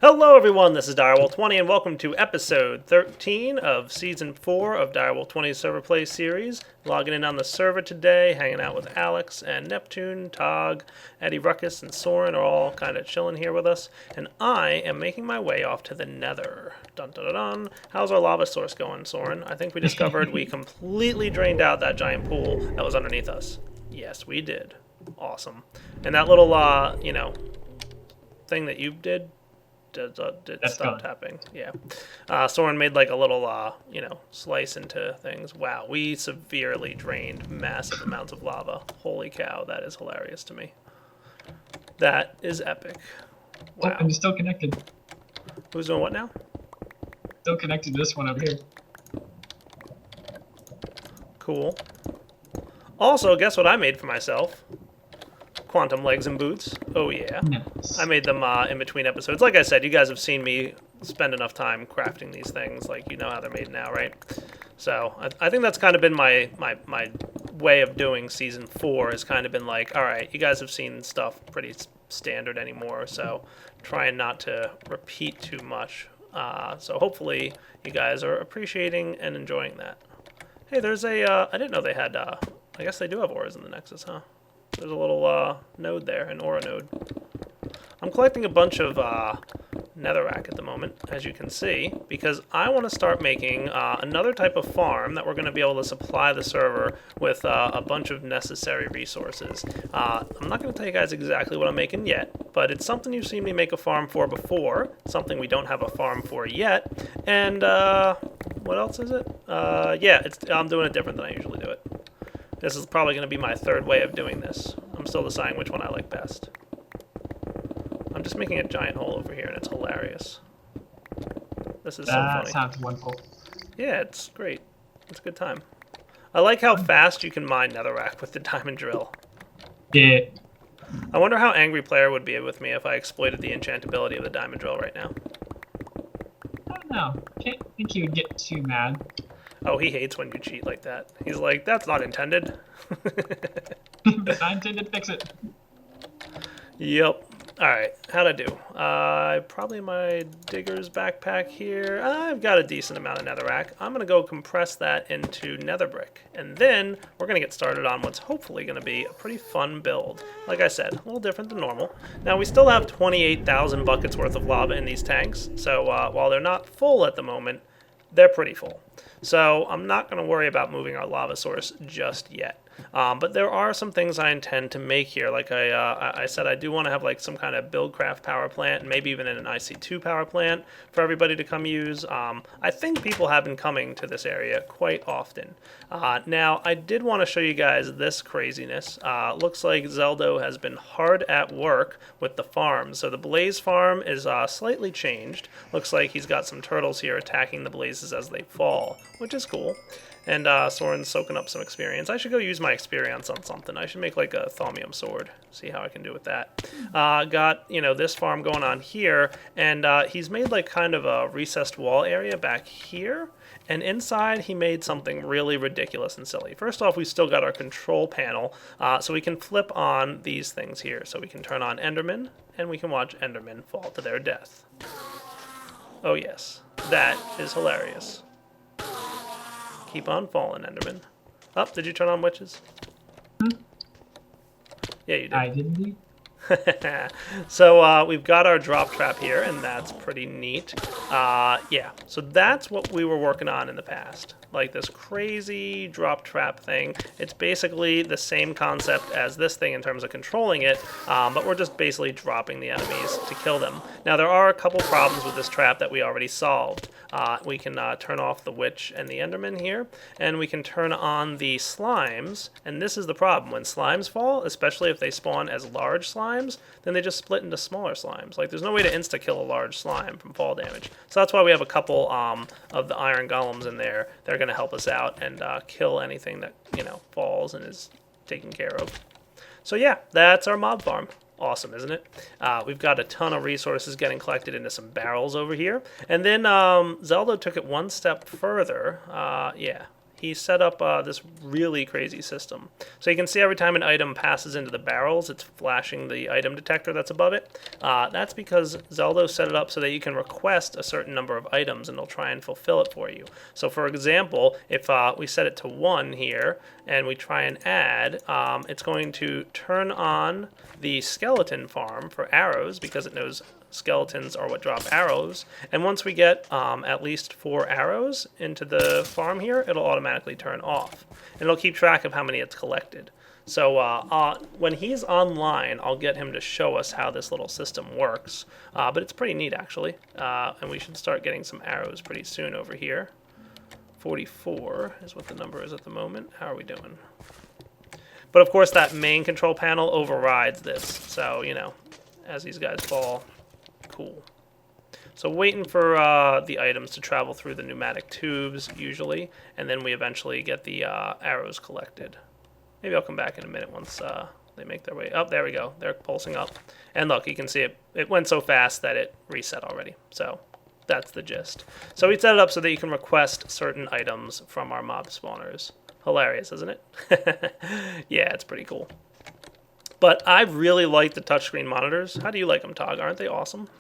Hello, everyone. This is Direwolf20, and welcome to episode 13 of season 4 of Direwolf20's Server Play series. Logging in on the server today, hanging out with Alex and Neptune, Tog, Eddie Ruckus, and Soren are all kind of chilling here with us. And I am making my way off to the Nether. Dun dun dun dun. How's our lava source going, Soren? I think we discovered we completely drained out that giant pool that was underneath us. Yes, we did. Awesome. And that little, thing that you did That's stop gone. tapping. Yeah. Soren made like a little, slice into things. Wow, we severely drained massive amounts of lava. Holy cow, that is hilarious to me. That is epic. Oh, Wow. I'm still connected. Who's doing what now? Still connected to this one over here. Cool. Also, guess what I made for myself? Quantum legs and boots. Oh yeah. Nice. I made them in between episodes. Like I said, you guys have seen me spend enough time crafting these things. Like, you know how they're made now, right? So I think that's kind of been my way of doing season 4 has kind of been like, all right, you guys have seen stuff pretty standard anymore, so trying not to repeat too much. So hopefully you guys are appreciating and enjoying that. Hey, there's a, I didn't know they had, I guess they do have auras in the Nexus, huh? There's a little node there, an aura node. I'm collecting a bunch of netherrack at the moment, as you can see, because I want to start making another type of farm that we're going to be able to supply the server with a bunch of necessary resources. I'm not going to tell you guys exactly what I'm making yet, but it's something you've seen me make a farm for before, something we don't have a farm for yet, and what else is it? Yeah, I'm doing it different than I usually do it. This is probably going to be my third way of doing this. I'm still deciding which one I like best. I'm just making a giant hole over here, and it's hilarious. This is so That funny. sounds wonderful. Yeah, it's great. It's a good time. I like how fast you can mine netherrack with the diamond drill. Yeah. I wonder how angry player would be with me if I exploited the enchantability of the diamond drill right now. I don't know. Can't think he would get too mad. Oh, he hates when you cheat like that. He's like, that's not intended. But I intended to fix it. Yep. Alright, how'd I do? Probably my digger's backpack here. I've got a decent amount of netherrack. I'm going to go compress that into nether brick. And then we're going to get started on what's hopefully going to be a pretty fun build. Like I said, a little different than normal. Now, we still have 28,000 buckets worth of lava in these tanks. So while they're not full at the moment, they're pretty full. So I'm not going to worry about moving our lava source just yet. But there are some things I intend to make here. Like I said, I do want to have like some kind of buildcraft power plant, and maybe even an IC2 power plant for everybody to come use. I think people have been coming to this area quite often. Now, I did want to show you guys this craziness. Looks like Zeldo has been hard at work with the farm. So the blaze farm is slightly changed. Looks like he's got some turtles here attacking the blazes as they fall, which is cool. And Soren's soaking up some experience. I should go use my experience on something. I should make like a thaumium sword. See how I can do with that. Got, this farm going on here. And he's made like kind of a recessed wall area back here. And inside he made something really ridiculous and silly. First off, we still got our control panel. So we can flip on these things here. So we can turn on Enderman. And we can watch Endermen fall to their death. Oh yes. That is hilarious. Keep on falling, Enderman. Oh, did you turn on witches? Yeah, you did. I didn't do. So we've got our drop trap here, and that's pretty neat. Yeah, so that's what we were working on in the past. Like this crazy drop trap thing. It's basically the same concept as this thing in terms of controlling it, but we're just basically dropping the enemies to kill them. Now, there are a couple problems with this trap that we already solved. We can turn off the witch and the enderman here, and we can turn on the slimes, and this is the problem. When slimes fall, especially if they spawn as large slimes, then they just split into smaller slimes. Like, there's no way to insta-kill a large slime from fall damage. So that's why we have a couple of the iron golems in there. They're going to help us out and kill anything that, falls and is taken care of. So yeah, that's our mob farm. Awesome, isn't it? We've got a ton of resources getting collected into some barrels over here. And then Zelda took it one step further. Yeah, he set up this really crazy system. So you can see every time an item passes into the barrels, it's flashing the item detector that's above it. That's because Zeldo set it up so that you can request a certain number of items and it'll try and fulfill it for you. So for example, if we set it to 1 here and we try and add, it's going to turn on the skeleton farm for arrows because it knows skeletons are what drop arrows, and once we get at least 4 arrows into the farm here, it'll automatically turn off, and it'll keep track of how many it's collected. So when he's online, I'll get him to show us how this little system works, but it's pretty neat actually, and we should start getting some arrows pretty soon over here. 44 is what the number is at the moment. How are we doing? But of course that main control panel overrides this, so you know, as these guys fall. Cool. So waiting for the items to travel through the pneumatic tubes usually, and then we eventually get the arrows collected. Maybe I'll come back in a minute once they make their way up. There we go. They're pulsing up. And look, you can see it went so fast that it reset already. So that's the gist. So we set it up so that you can request certain items from our mob spawners. Hilarious, isn't it? Yeah, it's pretty cool. But I really like the touchscreen monitors. How do you like them, Tog? Aren't they awesome?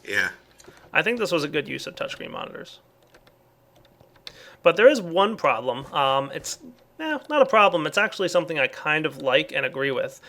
Yeah. I think this was a good use of touchscreen monitors. But there is one problem. It's not a problem. It's actually something I kind of like and agree with.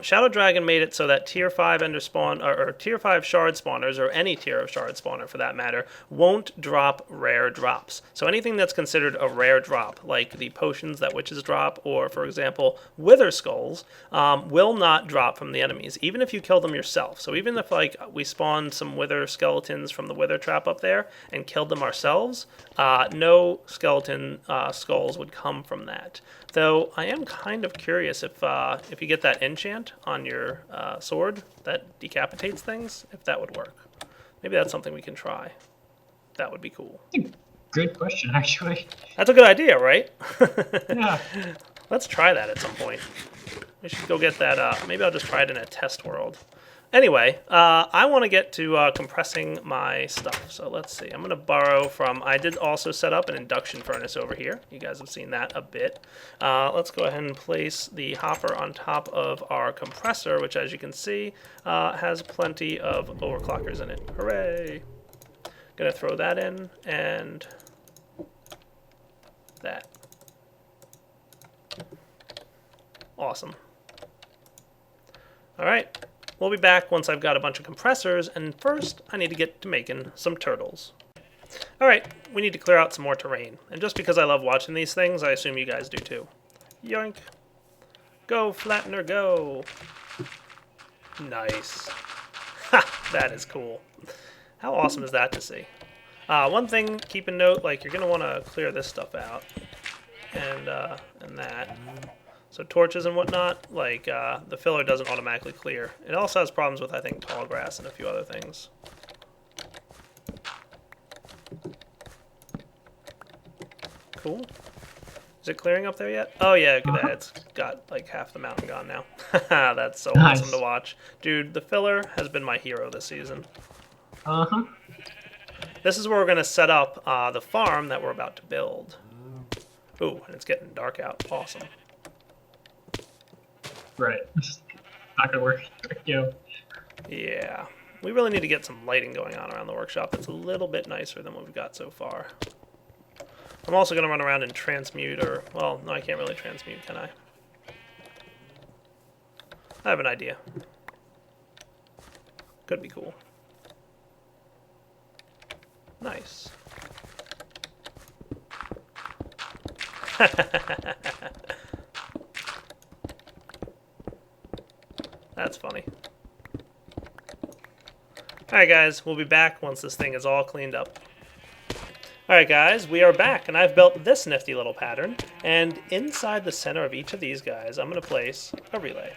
Shadow Dragon made it so that Tier 5 Ender Spawn, or Tier 5 Shard Spawners, or any tier of Shard Spawner for that matter, won't drop rare drops. So anything that's considered a rare drop, like the potions that witches drop, or for example, Wither Skulls, will not drop from the enemies, even if you kill them yourself. So even if like we spawned some Wither Skeletons from the Wither Trap up there and killed them ourselves, no skeleton skulls would come from that. Though I am kind of curious if you get that enchant on your sword that decapitates things, if that would work. Maybe that's something we can try. That would be cool. Good question, actually. That's a good idea, right? Yeah. Let's try that at some point. We should go get that. Maybe I'll just try it in a test world. Anyway, I want to get to compressing my stuff. So let's see. I'm going to borrow from... I did also set up an induction furnace over here. You guys have seen that a bit. Let's go ahead and place the hopper on top of our compressor, which, as you can see, has plenty of overclockers in it. Hooray! Going to throw that in, and that. Awesome. All right. We'll be back once I've got a bunch of compressors, and first I need to get to making some turtles. Alright, we need to clear out some more terrain, and just because I love watching these things, I assume you guys do too. Yoink. Go, Flattener, go! Nice. Ha! That is cool. How awesome is that to see? One thing, keep a note, like, you're going to want to clear this stuff out, and that. So torches and whatnot, like the filler doesn't automatically clear. It also has problems with, I think, tall grass and a few other things. Cool. Is it clearing up there yet? Oh yeah, it's got like half the mountain gone now. That's so awesome to watch. Dude, the filler has been my hero this season. Uh-huh. This is where we're going to set up the farm that we're about to build. Ooh, and it's getting dark out. Awesome. Right. Not gonna work. Yeah. We really need to get some lighting going on around the workshop that's a little bit nicer than what we've got so far. I'm also going to run around and transmute, or... Well, no, I can't really transmute, can I? I have an idea. Could be cool. Nice. That's funny. Alright guys, we'll be back once this thing is all cleaned up. Alright guys, we are back, and I've built this nifty little pattern, and inside the center of each of these guys, I'm going to place a relay.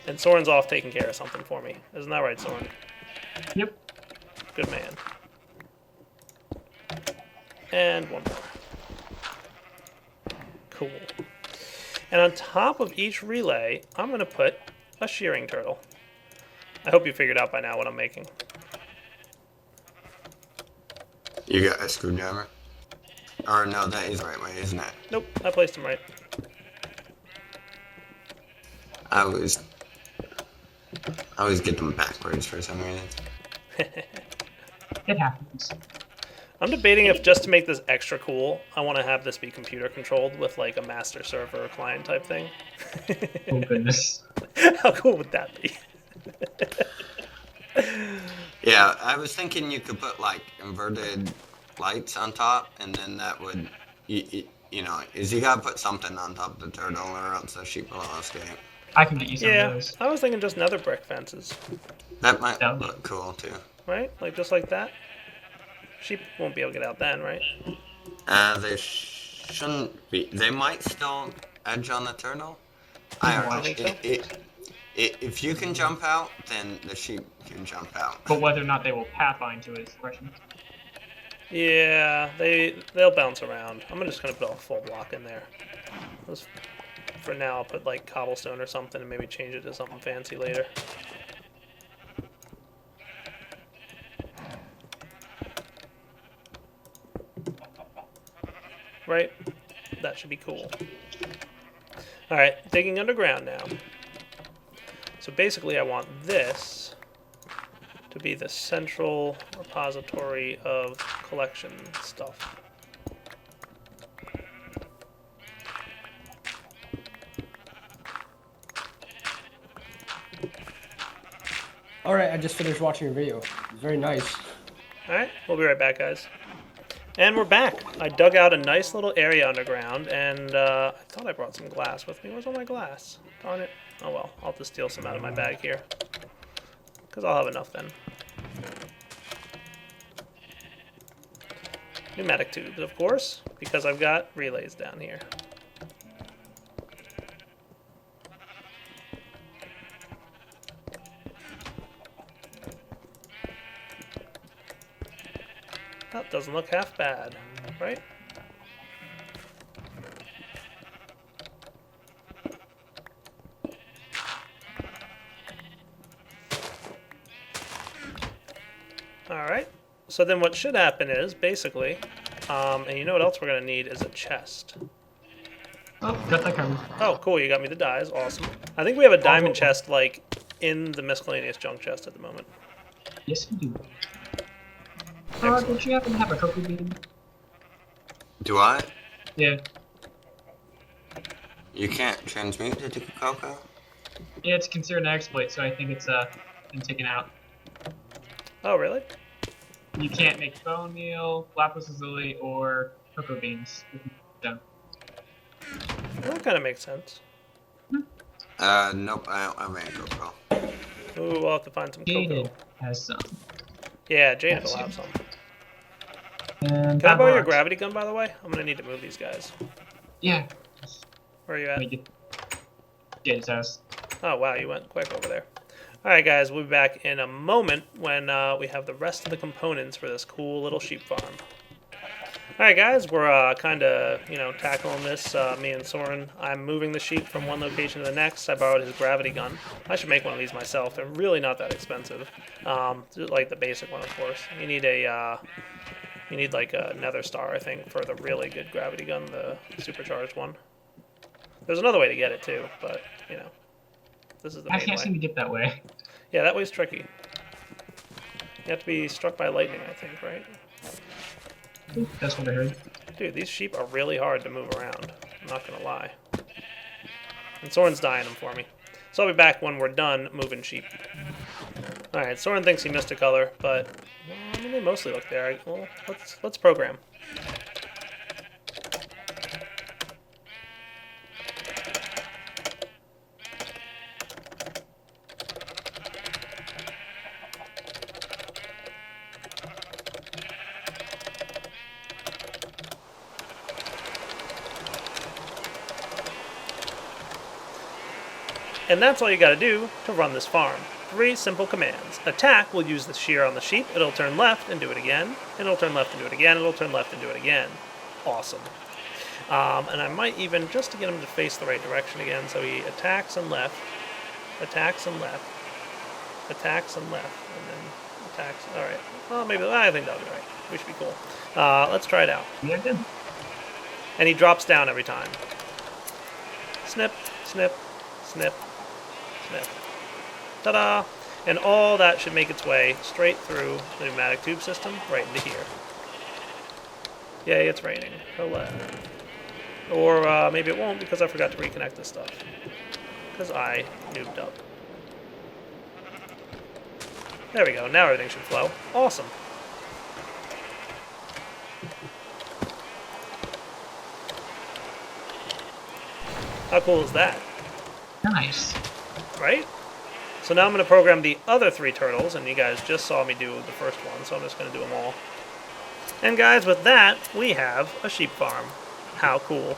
And Soren's off taking care of something for me. Isn't that right, Soren? Yep. Good man. And one more. Cool. And on top of each relay, I'm going to put a shearing turtle. I hope you figured out by now what I'm making. You got a screwdriver? Or no, that is the right way, isn't it? Nope, I placed them right. I always get them backwards for some reason. It happens. I'm debating if just to make this extra cool, I want to have this be computer controlled with like a master server client type thing. Oh goodness. How cool would that be? Yeah, I was thinking you could put like inverted lights on top, and then that would, you know, is you gotta put something on top of the turtle, or else the sheep will escape. I can get you some of Yeah, those. I was thinking just nether brick fences, That might Down. look cool too. right? Like just like that. Sheep won't be able to get out then, right? They shouldn't be. They might still edge on the turtle. I don't I know. think so. If you can jump out, then the sheep can jump out. But whether or not they will pathfind to it is the question. Yeah, they'll bounce around. I'm just gonna put a full block in there. For now, I'll put like cobblestone or something, and maybe change it to something fancy later. Right? That should be cool. Alright, digging underground now. So basically I want this to be the central repository of collection stuff. Alright, I just finished watching your video. It's very nice. Alright, we'll be right back, guys. And we're back. I dug out a nice little area underground, and I thought I brought some glass with me. Where's all my glass? Darn it. Oh well, I'll have to steal some out of my bag here. Because I'll have enough then. Pneumatic tubes, of course, because I've got relays down here. That doesn't look half bad, right? Alright, so then what should happen is, basically, and you know what else we're going to need is a chest. Oh, got that covered. Oh, cool, you got me the dyes, awesome. I think we have a diamond chest, like, in the miscellaneous junk chest at the moment. Yes, we do. Don't you happen to have a cocoa bean? Do I? Yeah. You can't transmute it to cocoa? Yeah, it's considered an exploit, so I think it's been taken out. Oh, really? You can't make bone meal, lapis lazuli, or cocoa beans. Done. Well, that kind of makes sense. Nope, I ran cocoa. Ooh, we'll have to find some Jaded cocoa. has some. Yeah, Jade will have some. And Can I borrow your Barks. gravity gun, by the way? I'm gonna need to move these guys. Yeah. Where are you Let at? me get Jaded's house. Oh, wow, you went quick over there. Alright, guys, we'll be back in a moment when we have the rest of the components for this cool little sheep farm. Alright, guys, we're kind of, tackling this, me and Soren. I'm moving the sheep from one location to the next. I borrowed his gravity gun. I should make one of these myself. They're really not that expensive. Just like the basic one, of course. You need like a nether star, I think, for the really good gravity gun, the supercharged one. There's another way to get it, too, but, this is the I main can't way. seem to get that way. Yeah, that way's tricky. You have to be struck by lightning, I think, right? That's what I heard. Dude, these sheep are really hard to move around. I'm not gonna lie. And Soren's dying them for me. So I'll be back when we're done moving sheep. Alright, Soren thinks he missed a color, but well, I mean, they mostly look there. Well, let's program. And that's all you gotta do to run this farm. 3 simple commands. Attack will use the shear on the sheep, it'll turn left and do it again, and it'll turn left and do it again, it'll turn left and do it again. Awesome. And I might even, just to get him to face the right direction again, so he attacks and left, attacks and left, attacks and left, and then attacks. Alright. Well, maybe, I think that'll be right. We should be cool. Let's try it out. Yeah, good. And he drops down every time. Snip, snip, snip, snip. Ta-da! And all that should make its way straight through the pneumatic tube system right into here. Yay, it's raining. Hello. Or maybe it won't because I forgot to reconnect this stuff. Because I noobed up. There we go. Now everything should flow. Awesome. How cool is that? Nice. Right? So now I'm going to program the other 3 turtles, and you guys just saw me do the first one, so I'm just going to do them all. And guys, with that, we have a sheep farm. How cool.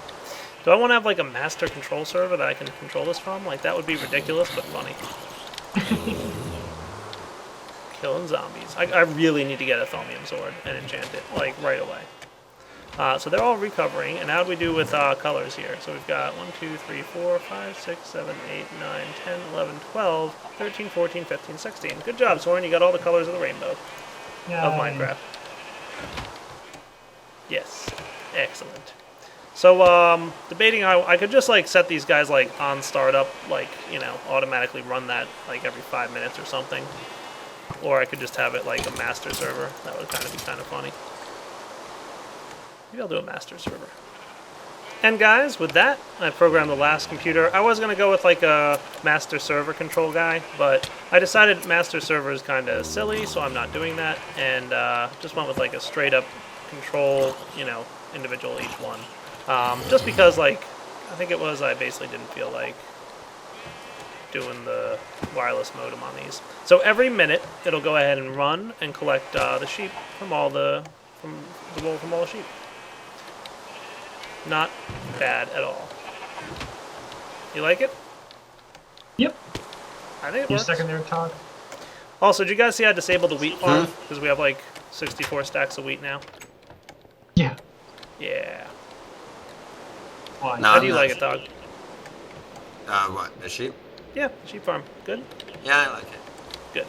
Do I want to have like a master control server that I can control this from? Like, that would be ridiculous, but funny. Killing zombies. I really need to get a Thaumium sword and enchant it, like, right away. So they're all recovering, and how do we do with colors here? So we've got 1, 2, 3, 4, 5, 6, 7, 8, 9, 10, 11, 12, 13, 14, 15, 16. Good job, Soren. You got all the colors of the rainbow of Minecraft. Yes. Excellent. So, debating, I could just, like, set these guys, like, on startup, like, you know, automatically run that, like, every 5 minutes or something. Or I could just have it, like, a master server. That would kind of be kind of funny. Maybe I'll do a master server. And guys, with that, I programmed the last computer. I was going to go with like a master server control guy, but I decided master server is kind of silly, so I'm not doing that. And just went with like a straight up control, you know, individual each one. Just because, like, I think it was, I basically didn't feel like doing the wireless modem on these. So every minute, it'll go ahead and run and collect the sheep from all the wool from all the sheep. Not bad at all. You like it? Yep. I think it You works. second there, Todd? Also, did you guys see I disabled the wheat farm? Because we have like 64 stacks of wheat now. Yeah. Yeah. Why? No, How do you I'm like not- it, dog? What, the sheep? Yeah, the sheep farm. Good? Yeah, I like it. Good.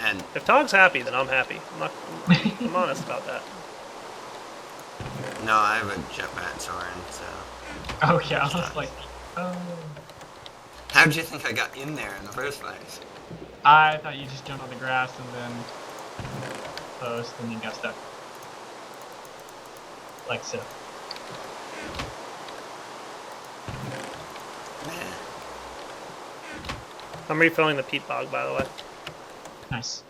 And If Tog's happy, then I'm happy. I'm honest about that. no, I have a jetpack, Soren, so. Oh, yeah, I was like, oh. How'd you think I got in there in the first place? I thought you just jumped on the grass and then post and you got stuck. Like so. Man. I'm refilling the peat bog, by the way. Nice.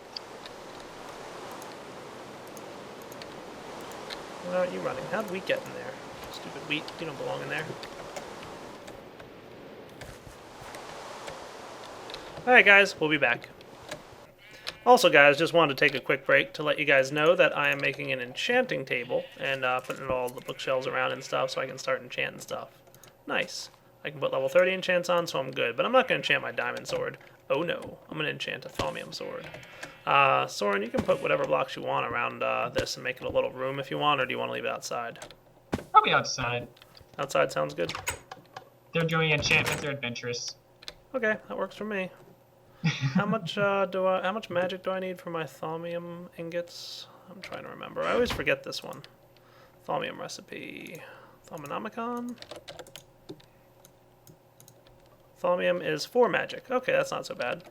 Why aren't you running? How'd wheat get in there? Stupid wheat, you don't belong in there. Alright guys, we'll be back. Also guys, just wanted to take a quick break to let you guys know that I am making an enchanting table and putting all the bookshelves around and stuff so I can start enchanting stuff. Nice. I can put level 30 enchants on, so I'm good. But I'm not going to enchant my diamond sword. Oh no, I'm going to enchant a Thaumium sword. Soren, you can put whatever blocks you want around this and make it a little room if you want, or do you want to leave it outside? Probably outside. Outside sounds good. They're doing enchantments, they're adventurous. Okay, that works for me. How much how much magic do I need for my Thaumium ingots? I'm trying to remember. I always forget this one. Thaumium recipe. Thauminomicon. Thaumium is 4 magic. Okay, that's not so bad.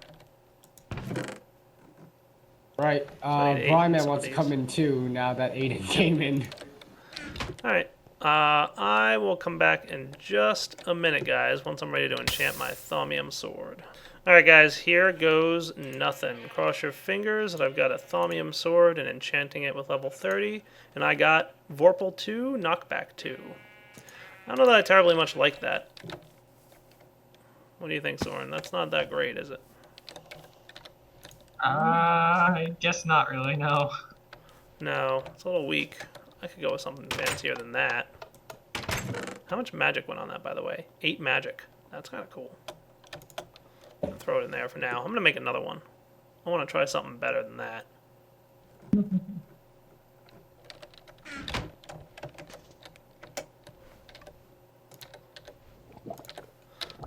Right. I need 8 Brian some wants of to come these. in too now that Aiden came in. Alright. I will come back in just a minute, guys, once I'm ready to enchant my Thaumium sword. Alright, guys, here goes nothing. Cross your fingers that I've got a Thaumium sword and enchanting it with level 30. And I got Vorpal 2, Knockback 2. I don't know that I terribly much like that. What do you think, Soren? That's not that great, is it? I guess not really, no. No, it's a little weak. I could go with something fancier than that. How much magic went on that, by the way? 8 magic. That's kind of cool. I'll throw it in there for now. I'm going to make another one. I want to try something better than that.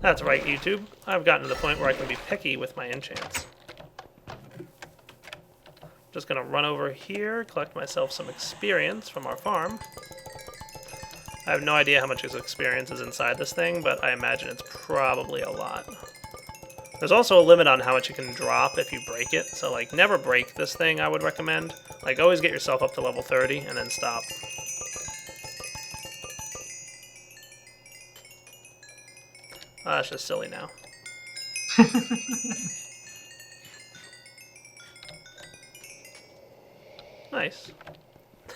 That's right, YouTube. I've gotten to the point where I can be picky with my enchants. Just gonna run over here, collect myself some experience from our farm. I have no idea how much his experience is inside this thing, but I imagine it's probably a lot. There's also a limit on how much you can drop if you break it, so like never break this thing, I would recommend. Like always get yourself up to level 30 and then stop. That's just silly now. Nice.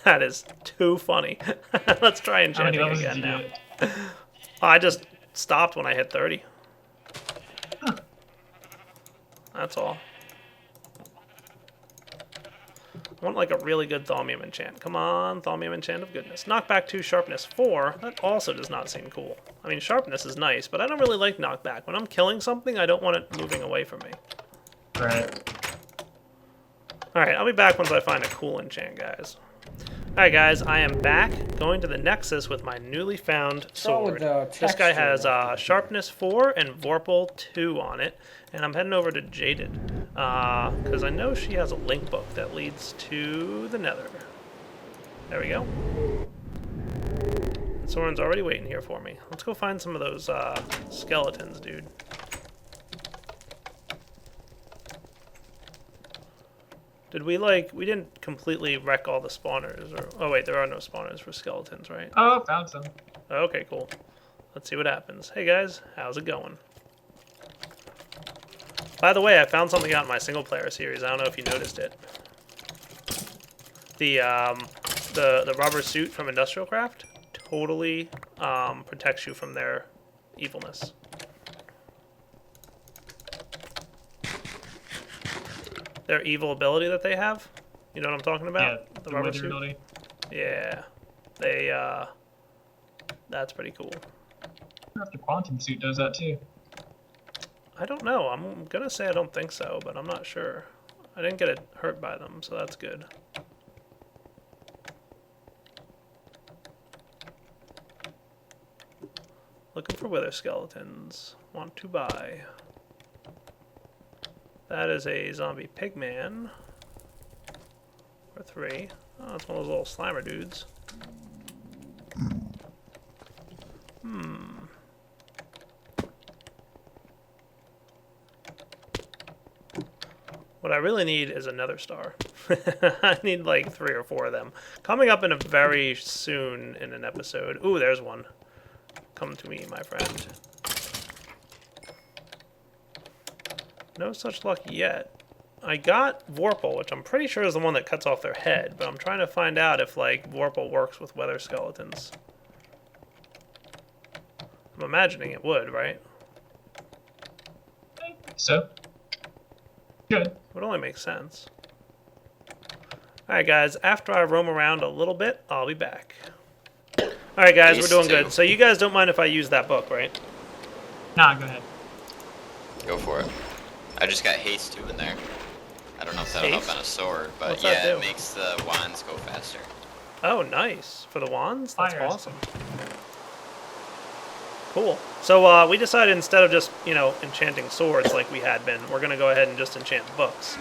That is too funny. Let's try enchanting again now. I just stopped when I hit 30. Huh. That's all. I want like a really good Thaumium enchant. Come on, Thaumium enchant of goodness. Knockback 2, sharpness 4. That also does not seem cool. I mean, sharpness is nice, but I don't really like knockback. When I'm killing something, I don't want it moving away from me. Right. Alright, I'll be back once I find a cool enchant, guys. Alright, guys, I am back, going to the Nexus with my newly found sword. This guy has sharpness 4 and Vorpal 2 on it, and I'm heading over to Jaded, because I know she has a link book that leads to the Nether. There we go. Soren's already waiting here for me. Let's go find some of those skeletons, dude. Did we, like, we didn't completely wreck all the spawners, or, oh wait, there are no spawners for skeletons, right? Oh, found some. Okay, cool. Let's see what happens. Hey guys, how's it going? By the way, I found something out in my single player series, I don't know if you noticed it. The rubber suit from Industrial Craft totally protects you from their evilness. Their evil ability that they have. You know what I'm talking about? Yeah, the rubber suit. ability. Yeah. They, that's pretty cool. I wonder if the quantum suit does that too. I don't know. I'm gonna say I don't think so, but I'm not sure. I didn't get hurt by them, so that's good. Looking for wither skeletons. Want to buy. That is a zombie pigman. For 3. Oh, that's one of those little slimer dudes. What I really need is another star. I need like 3 or 4 of them. Coming up in a very soon in an episode. Ooh, there's one. Come to me, my friend. No such luck yet. I got Vorpal, which I'm pretty sure is the one that cuts off their head, but I'm trying to find out if, like, Vorpal works with weather skeletons. I'm imagining it would, right? I think so. Good. It would only make sense. Alright, guys, after I roam around a little bit, I'll be back. Alright, guys, we're doing good. So you guys don't mind if I use that book, right? Nah, go ahead. Go for it. I just got haste 2 in there. I don't know if that'll help on a sword, but What's that yeah, do? it makes the wands go faster. Oh, nice. For the wands? That's Fire. awesome. Cool. So we decided instead of just, you know, enchanting swords like we had been, we're going to go ahead and just enchant books.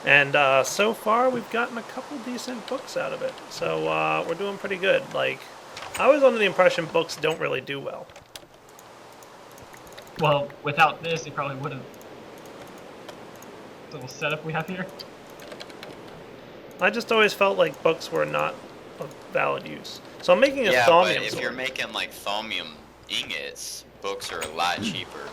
And so far, we've gotten a couple decent books out of it. So we're doing pretty good. Like, I was under the impression books don't really do well. Well, without this, it probably wouldn't. Little setup we have here. I just always felt like books were not of valid use. So I'm making a Yeah, Thaumium but if sword. you're making like Thaumium ingots, books are a lot cheaper.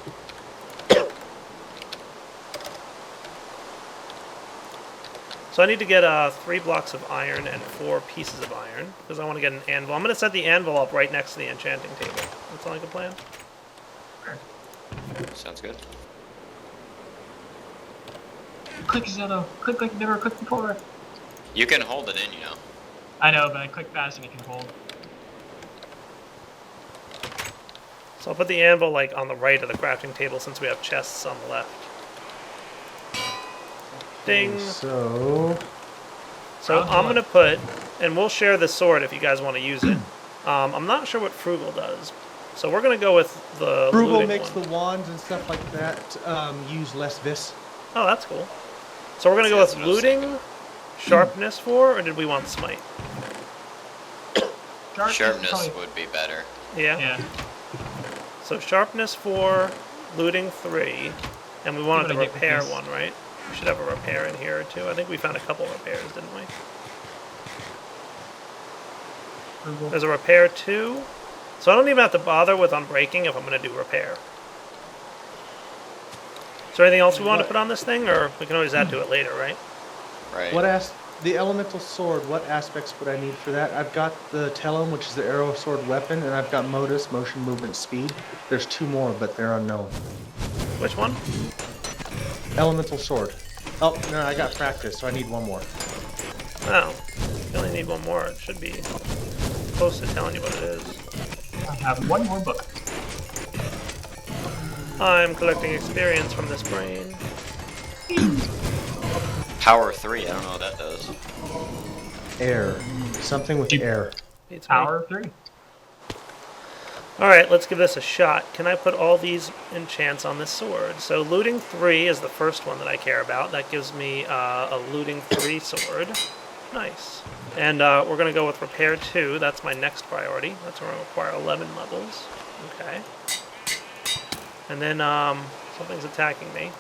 So I need to get 3 blocks of iron and 4 pieces of iron, because I want to get an anvil. I'm going to set the anvil up right next to the enchanting table. That sound like a plan? Sounds good. Click, Zoto. Click like you never clicked before. You can hold it in, you know. I know, but I click fast and it can hold. So I'll put the anvil like on the right of the crafting table since we have chests on the left. Ding. So I'm going to put, and we'll share this sword if you guys want to use it. I'm not sure what Frugal does. So we're going to go with the Frugal looting makes one. the wands and stuff like that use less vis. Oh, that's cool. So we're going to go with That's what I was looting, sharpness 4, or did we want smite? Sharpness probably- would be better. Yeah. Yeah. So sharpness 4, looting 3, and we wanted What the do I get with repair this? one, right? We should have a repair in here too. I think we found a couple repairs, didn't we? Frugal. There's a repair 2, so I don't even have to bother with unbreaking if I'm going to do repair. Is there anything else we want to put on this thing, or we can always add to it later, right? Right. The elemental sword, what aspects would I need for that? I've got the Telum, which is the arrow sword weapon, and I've got modus, motion, movement, speed. There's 2 more, but they're unknown. Which one? Elemental sword. Oh, no, I got practice, so I need 1 more. Oh, you only need 1 more. It should be close to telling you what it is. I have 1 more book. I'm collecting experience from this brain. Power 3, I don't know what that does. Air. Something with air. Beats me. Power 3. Alright, let's give this a shot. Can I put all these enchants on this sword? So looting 3 is the first one that I care about. That gives me a looting 3 sword. Nice. And we're going to go with repair 2. That's my next priority. That's going to require 11 levels. Okay. And then something's attacking me.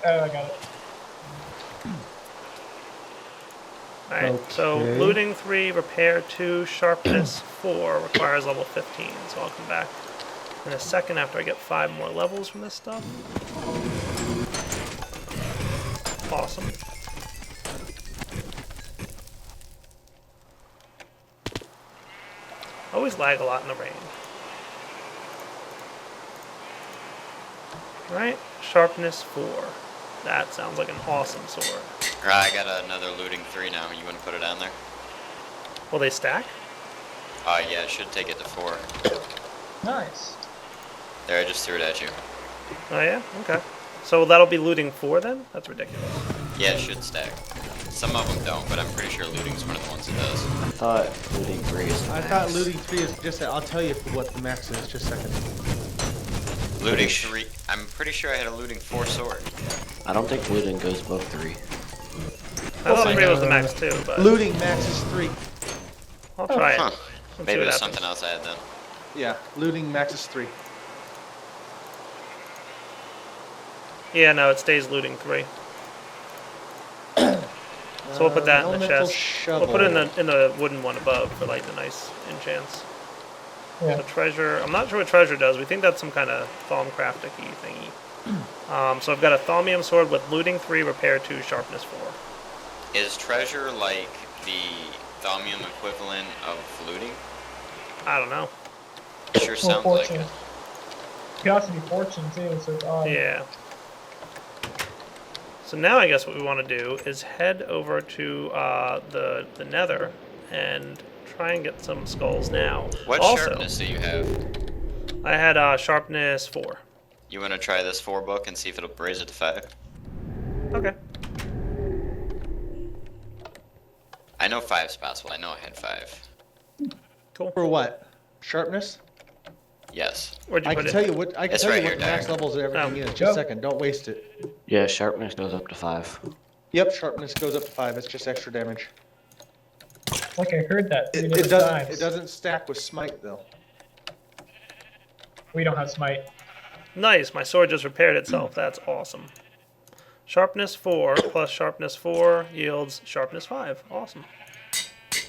Oh, I got it. Alright, so Okay. looting 3, repair 2, sharpness 4 requires level 15, so I'll come back in a second after I get 5 more levels from this stuff. Awesome. Always lag a lot in the rain. Alright, sharpness 4. That sounds like an awesome sword. I got another looting 3 now. You want to put it on there? Will they stack? Yeah, it should take it to 4. Nice. There, I just threw it at you. Oh yeah? Okay. So that'll be looting 4 then? That's ridiculous. Yeah, it should stack. Some of them don't, but I'm pretty sure looting's one of the ones that does. I thought looting 3 is the I max. thought looting 3 is just, I'll tell you what the max is, just a second. Looting 3, I'm pretty sure I had a looting 4 sword. I don't think looting goes above 3. I thought find 3 was the out. max too, but Looting max is 3. I'll try Huh. it. Let's Maybe see it what was happens. something else I had then. Yeah, looting max is 3. Yeah, no, it stays looting 3. So we'll put that in the Elemental chest. shovel. We'll put it in the wooden one above for like the nice enchants. Yeah. So treasure, I'm not sure what treasure does. We think that's some kind of Thalmcraftic-y thingy. So I've got a Thaumium sword with looting 3, repair 2, sharpness 4. Is treasure like the Thaumium equivalent of looting? I don't know. Sure sounds like it. It could also be fortune too, so it's odd. Yeah. So now I guess what we want to do is head over to the nether and try and get some skulls now. What also, sharpness do you have? I had sharpness 4. You want to try this 4 book and see if it'll raise it to 5? Okay. I know 5's possible. I know I had 5. Cool. For what? Sharpness? Yes. Where'd you I put can it? tell you what It's right here, the max Derek. levels of everything Oh. is. Just a second, don't waste it. Yeah, sharpness goes up to 5. Yep, sharpness goes up to 5. It's just extra damage. Like I heard that. It, 3 it different doesn't. times. It doesn't stack with smite though. We don't have smite. Nice, my sword just repaired itself. That's awesome. Sharpness 4 plus sharpness 4 yields sharpness 5. Awesome.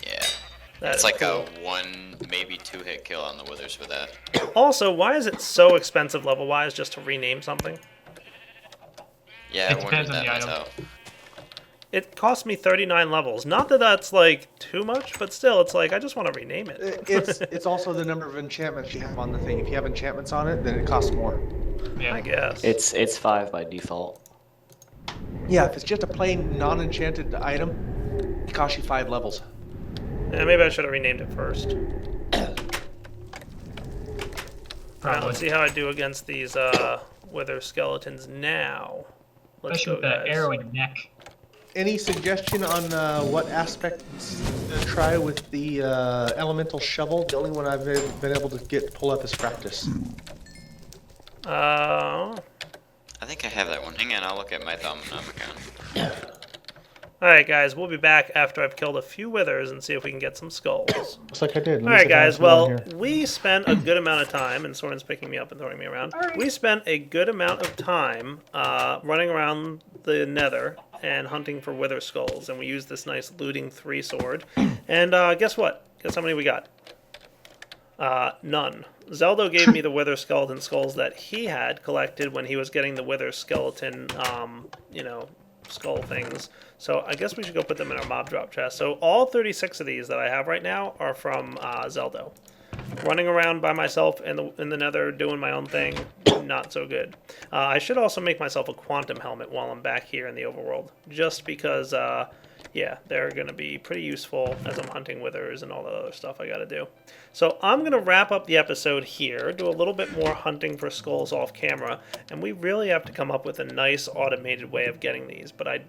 Yeah. That It's is like cool. a 1, maybe 2 hit kill on the withers with that. Also, why is it so expensive level-wise just to rename something? Yeah, It I wondered depends on that the item. myself. It cost me 39 levels. Not that that's like too much, but still, it's like I just want to rename it. It's also the number of enchantments you have on the thing. If you have enchantments on it, then it costs more. Yeah. I guess. It's 5 by default. Yeah, if it's just a plain non-enchanted item, it costs you 5 levels. Yeah, maybe I should have renamed it first. Alright, let's see how I do against these wither skeletons now. Let's Especially go, with the guys. arrow in the neck. Any suggestion on what aspects to try with the elemental shovel? The only one I've been able to pull up is practice. I think I have that one. Hang on, I'll look at my Thauminomicon. Alright, guys, we'll be back after I've killed a few withers and see if we can get some skulls. Looks like I did. Let me Alright, sit down guys, and sit down well, here. we spent a good amount of time, and Soren's picking me up and throwing me around. We spent a good amount of time running around the nether and hunting for wither skulls, and we used this nice looting 3 sword. And guess what? Guess how many we got? None. Zeldo gave me the wither skeleton skulls that he had collected when he was getting the wither skeleton, skull things. So I guess we should go put them in our mob drop chest. So all 36 of these that I have right now are from Zeldo. Running around by myself in the nether doing my own thing, not so good. I should also make myself a quantum helmet while I'm back here in the overworld. Just because, yeah, they're going to be pretty useful as I'm hunting withers and all the other stuff I got to do. So I'm going to wrap up the episode here, do a little bit more hunting for skulls off camera, and we really have to come up with a nice automated way of getting these, but I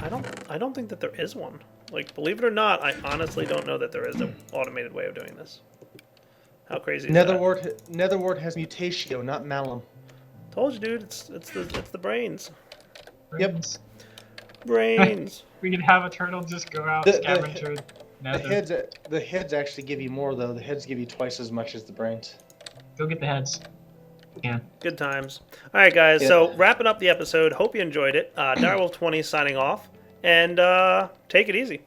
don't think that there is one. Like, believe it or not, I honestly don't know that there is an automated way of doing this. How crazy is that? Netherwart has mutatio, not malum. Told you, dude. It's the brains. Yep. Brains. We can have a turtle just go out, scavenge through The heads actually give you more though. The heads give you twice as much as the brains. Go get the heads. Yeah. Good times. All right, guys. So wrapping up the episode. Hope you enjoyed it. Direwolf20 signing off, and take it easy.